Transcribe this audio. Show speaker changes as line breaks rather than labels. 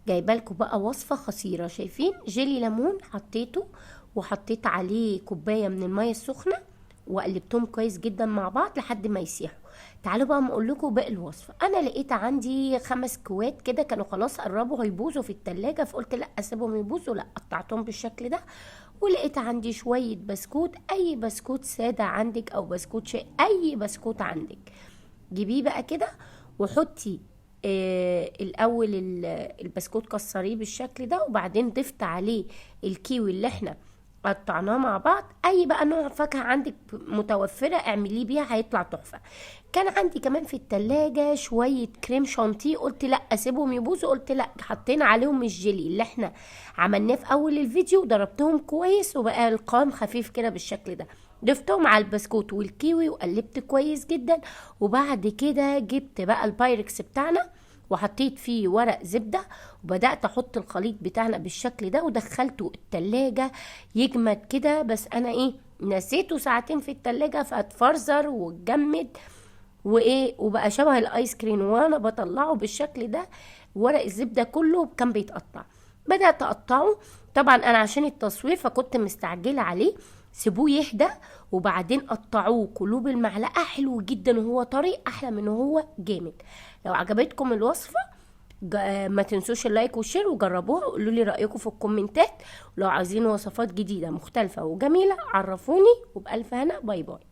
جايبه لكم بقى وصفه خطيره. شايفين جيلي ليمون حطيته وحطيت عليه كوبايه من الميه السخنه وقلبتهم كويس جدا مع بعض لحد ما يسيحوا. تعالوا بقى اقول لكم باقي الوصفه. انا لقيت عندي 5 كوات كده كانوا خلاص قربوا هيبوظوا في التلاجة، فقلت لا اسيبهم يبوظوا، لا قطعتهم بالشكل ده. ولقيت عندي شويه بسكوت، اي بسكوت ساده عندك او بسكوت شاي، اي بسكوت عندك جيبيه بقى كده وحطي الاول البسكوت كسريه بالشكل ده، وبعدين ضفت عليه الكيوي اللي احنا قطعناه مع بعض. اي بقى نوع فاكهه عندك متوفره اعمليه بيها هيطلع تحفه. كان عندي كمان في التلاجة شويه كريم شانتيه، قلت لا اسيبهم يبوظوا، قلت لا حطينا عليهم الجيلي اللي احنا عملناه في اول الفيديو، ضربتهم كويس وبقى القوام خفيف كده بالشكل ده. ضفتهم على البسكوت والكيوي وقلبت كويس جدا. وبعد كده جبت بقى البايركس بتاعنا وحطيت فيه ورق زبدة وبدأت احط الخليط بتاعنا بالشكل ده ودخلته التلاجة يجمد كده. بس انا نسيته ساعتين في التلاجة فاتفرزر واتجمد وبقى شبه الايس كريم. وانا بطلعه بالشكل ده ورق الزبدة كله كان بيتقطع. بدأت اقطعه، طبعا انا عشان التصوير فكنت مستعجلة عليه. سيبوه يهدى وبعدين قطعوه كلوه بالمعلقه، حلو جدا وهو طري احلى من هو جامد. لو عجبتكم الوصفه ما تنسوش اللايك والشير وجربوها وقولوا لي رايكم في الكومنتات. ولو عايزين وصفات جديده مختلفه وجميله عرفوني، وبألف هنا. باي باي.